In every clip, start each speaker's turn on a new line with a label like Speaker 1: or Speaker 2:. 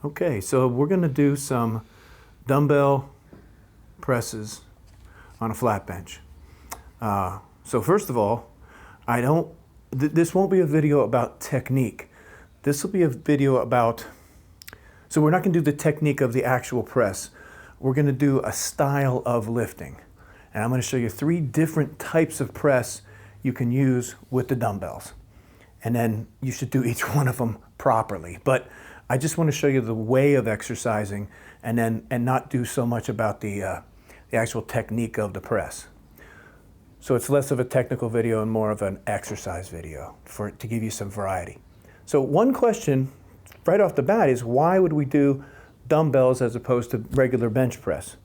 Speaker 1: Okay, so we're going to do some dumbbell presses on a flat bench. So first of all, this won't be a video about technique. This will be a video about, so we're not going to do the technique of the actual press. We're going to do a style of lifting. And I'm going to show you 3 different types of press you can use with the dumbbells. And then you should do each one of them properly. But I just want to show you the way of exercising and not do so much about the actual technique of the press. So it's less of a technical video and more of an exercise video to give you some variety. So one question right off the bat is, why would we do dumbbells as opposed to regular bench press?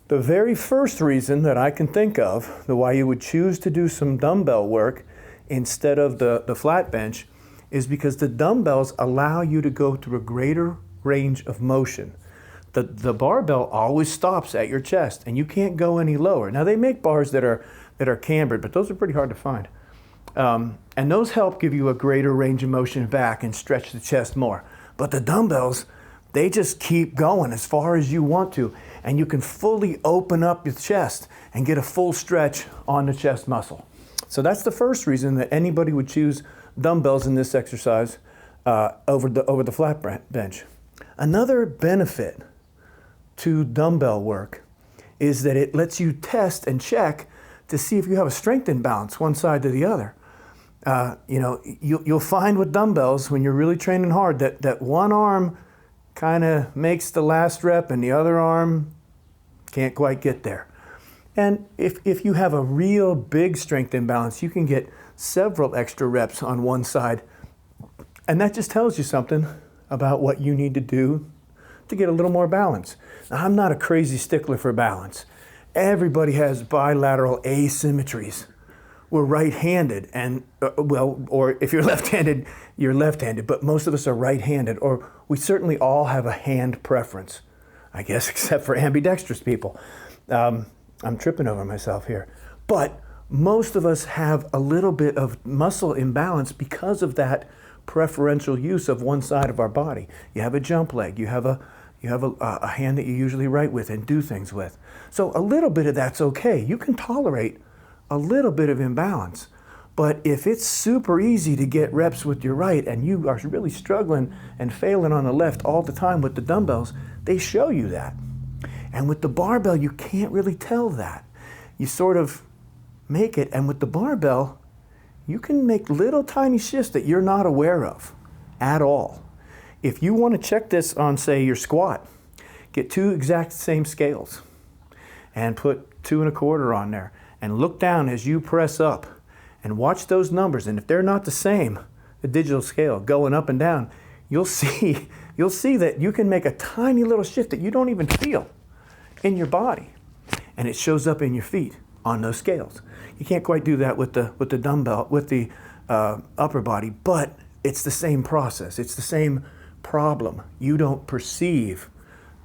Speaker 1: The very first reason that I can think of, the why you would choose to do some dumbbell work instead of the flat bench, is because the dumbbells allow you to go through a greater range of motion. The barbell always stops at your chest and you can't go any lower. Now they make bars that are cambered, but those are pretty hard to find. And those help give you a greater range of motion back and stretch the chest more. But the dumbbells, they just keep going as far as you want to, and you can fully open up your chest and get a full stretch on the chest muscle. So that's the first reason that anybody would choose dumbbells in this exercise over the flat bench. Another benefit to dumbbell work is that it lets you test and check to see if you have a strength imbalance one side to the other. You'll find with dumbbells when you're really training hard that one arm kind of makes the last rep and the other arm can't quite get there. And if you have a real big strength imbalance, you can get several extra reps on one side. And that just tells you something about what you need to do to get a little more balance. Now, I'm not a crazy stickler for balance. Everybody has bilateral asymmetries. We're right-handed, and or if you're left-handed, you're left-handed, but most of us are right-handed, or we certainly all have a hand preference, I guess, except for ambidextrous people. I'm tripping over myself here. But most of us have a little bit of muscle imbalance because of that preferential use of one side of our body. You have a jump leg, you have a hand that you usually write with and do things with. So a little bit of that's okay. You can tolerate a little bit of imbalance. But if it's super easy to get reps with your right and you are really struggling and failing on the left all the time with the dumbbells, they show you that. And with the barbell, you can't really tell that. You sort of make it, and with the barbell, you can make little tiny shifts that you're not aware of at all. If you want to check this on, say, your squat, get 2 exact same scales and put 2 1/4 on there and look down as you press up and watch those numbers. And if they're not the same, the digital scale going up and down, you'll see that you can make a tiny little shift that you don't even feel in your body, and it shows up in your feet on those scales. You can't quite do that with the dumbbell, with the upper body, but it's the same process. It's the same problem. You don't perceive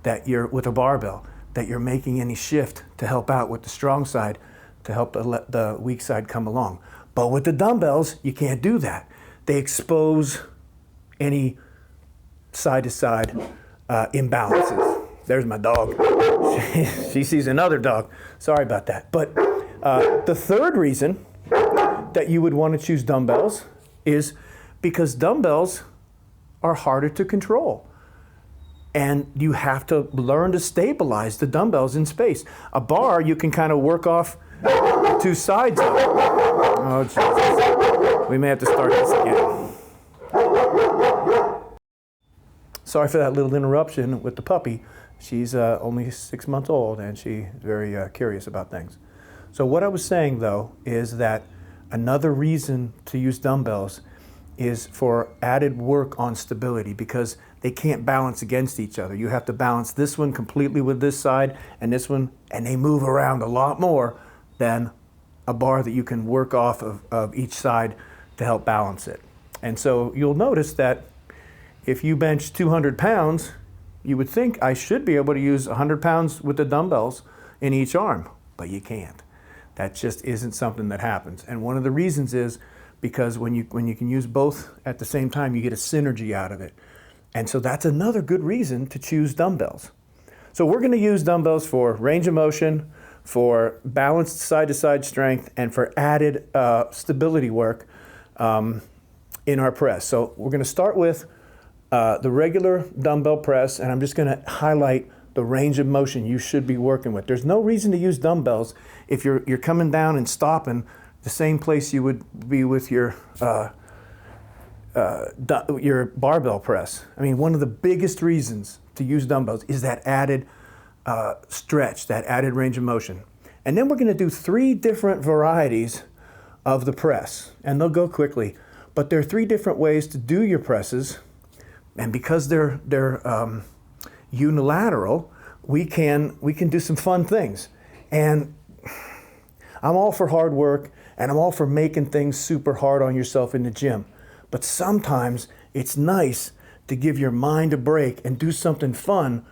Speaker 1: that you're with a barbell, that you're making any shift to help out with the strong side, to help the weak side come along. But with the dumbbells, you can't do that. They expose any side-to-side imbalances. There's my dog. She sees another dog. Sorry about that. But the third reason that you would want to choose dumbbells is because dumbbells are harder to control. And you have to learn to stabilize the dumbbells in space. A bar, you can kind of work off 2 sides of it. Oh, Jesus. We may have to start this again. Sorry for that little interruption with the puppy. She's only 6 months old and she's very curious about things. So what I was saying, though, is that another reason to use dumbbells is for added work on stability, because they can't balance against each other. You have to balance this one completely with this side and this one, and they move around a lot more than a bar that you can work off of each side to help balance it. And so you'll notice that if you bench 200 pounds, you would think I should be able to use 100 pounds with the dumbbells in each arm, but you can't. That just isn't something that happens. And one of the reasons is because when you can use both at the same time, you get a synergy out of it. And so that's another good reason to choose dumbbells. So we're going to use dumbbells for range of motion, for balanced side-to-side strength, and for added stability work in our press. So we're going to start with the regular dumbbell press, and I'm just going to highlight the range of motion you should be working with. There's no reason to use dumbbells if you're coming down and stopping the same place you would be with your barbell press. I mean, one of the biggest reasons to use dumbbells is that added stretch, that added range of motion. And then we're going to do 3 different varieties of the press, and they'll go quickly. But there are 3 different ways to do your presses, and because they're unilateral, we can do some fun things. And I'm all for hard work, and I'm all for making things super hard on yourself in the gym. But sometimes it's nice to give your mind a break and do something fun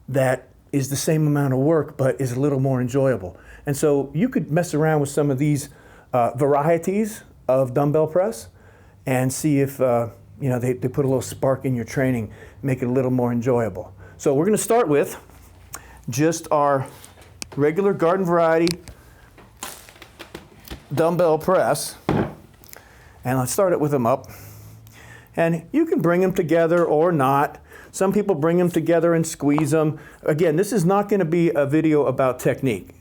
Speaker 1: that is the same amount of work but is a little more enjoyable. And so you could mess around with some of these varieties of dumbbell press and see if they put a little spark in your training, make it a little more enjoyable. So we're going to start with just our regular garden variety dumbbell press, and let's start it with them up. And you can bring them together or not. Some people bring them together and squeeze them. Again, this is not going to be a video about technique.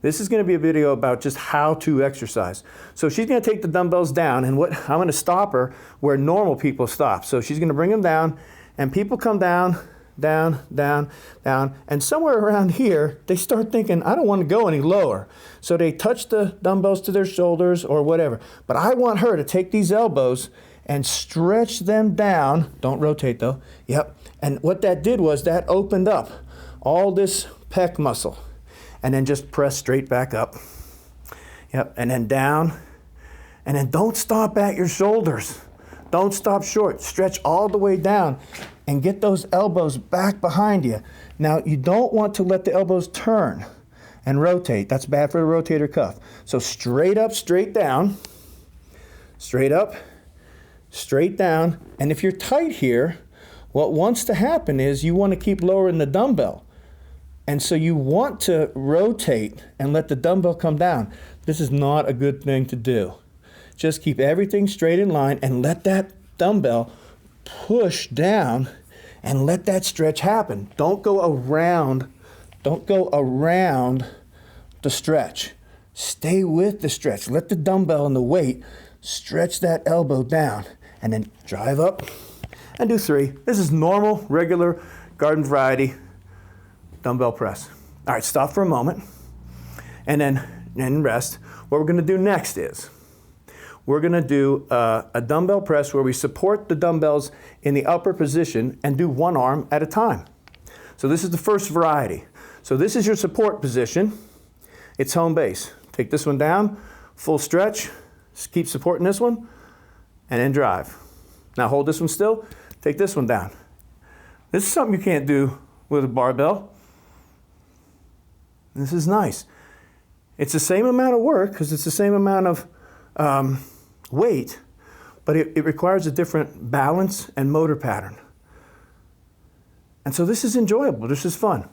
Speaker 1: This is going to be a video about just how to exercise. So she's going to take the dumbbells down, and I'm going to stop her where normal people stop. So she's going to bring them down, and people come down, down, down, down, and somewhere around here, they start thinking, I don't want to go any lower. So they touch the dumbbells to their shoulders or whatever. But I want her to take these elbows and stretch them down. Don't rotate though. Yep. And what that did was that opened up all this pec muscle. And then just press straight back up. Yep. And then down. And then don't stop at your shoulders. Don't stop short. Stretch all the way down and get those elbows back behind you. Now, you don't want to let the elbows turn and rotate. That's bad for the rotator cuff. So straight up, straight down. Straight up, straight down. And if you're tight here, what wants to happen is you want to keep lowering the dumbbell. And so you want to rotate and let the dumbbell come down. This is not a good thing to do. Just keep everything straight in line and let that dumbbell push down and let that stretch happen. Don't go around the stretch. Stay with the stretch. Let the dumbbell and the weight stretch that elbow down and then drive up and do 3. This is normal, regular, garden variety dumbbell press. All right, stop for a moment and then rest. What we're going to do next is we're going to do a dumbbell press where we support the dumbbells in the upper position and do one arm at a time. So this is the first variety. So this is your support position. It's home base. Take this one down, full stretch, just keep supporting this one, and then drive. Now hold this one still, take this one down. This is something you can't do with a barbell. This is nice. It's the same amount of work because it's the same amount of weight, but it requires a different balance and motor pattern. And so this is enjoyable. This is fun.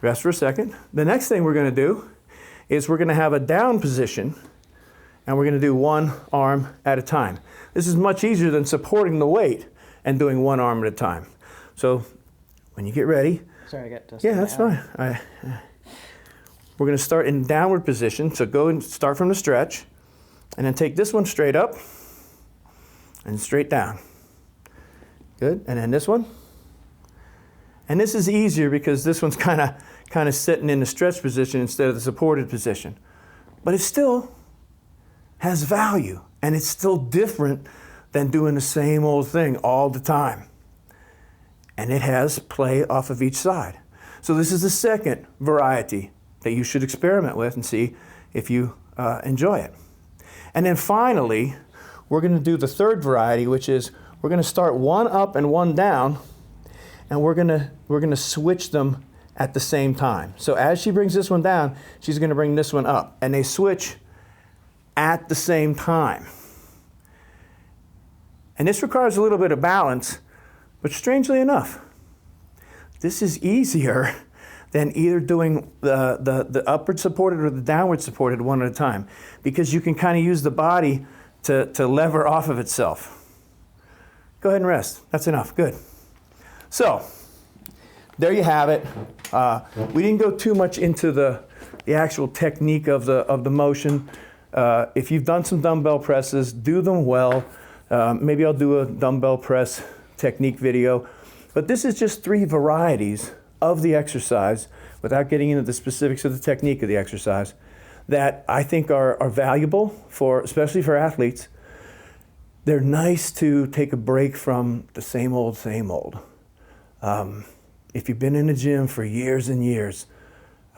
Speaker 1: Rest for a second. The next thing we're going to do is we're going to have a down position, and we're going to do one arm at a time. This is much easier than supporting the weight and doing one arm at a time. So when you get ready.
Speaker 2: Sorry, I got dust.
Speaker 1: Yeah, that's fine. We're going to start in downward position. So go and start from the stretch, and then take this one straight up and straight down. Good. And then this one. And this is easier because this one's kind of sitting in the stretch position instead of the supported position. But it still has value, and it's still different than doing the same old thing all the time. And it has play off of each side. So this is the second variety that you should experiment with and see if you enjoy it. And then finally, we're going to do the third variety, which is we're going to start one up and one down, and we're going to switch them at the same time. So as she brings this one down, she's going to bring this one up, and they switch at the same time. And this requires a little bit of balance, But strangely enough, this is easier than either doing the upward supported or the downward supported one at a time, because you can kind of use the body to lever off of itself. Go ahead and rest. That's enough. Good. So, there you have it. We didn't go too much into the actual technique of the motion. If you've done some dumbbell presses, do them well. Maybe I'll do a dumbbell press technique video. But this is just 3 varieties of the exercise, without getting into the specifics of the technique of the exercise, that I think are valuable, especially for athletes. They're nice to take a break from the same old. If you've been in the gym for years and years,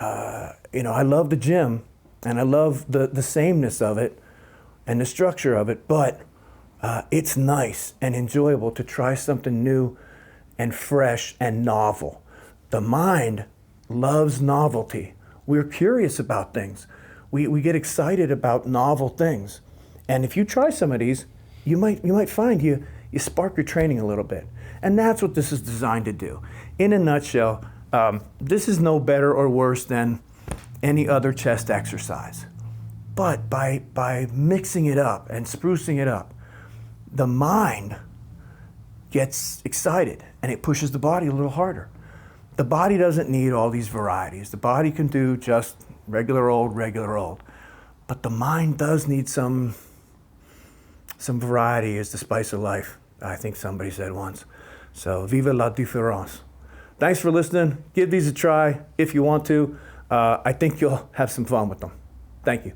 Speaker 1: I love the gym and I love the sameness of it and the structure of it, but it's nice and enjoyable to try something new and fresh and novel. The mind loves novelty. We're curious about things. We get excited about novel things. And if you try some of these, you might find you spark your training a little bit. And that's what this is designed to do. In a nutshell, this is no better or worse than any other chest exercise. But by mixing it up and sprucing it up, the mind gets excited and it pushes the body a little harder. The body doesn't need all these varieties. The body can do just regular old. But the mind does need some variety is the spice of life, I think somebody said once. So, vive la différence. Thanks for listening. Give these a try if you want to. I think you'll have some fun with them. Thank you.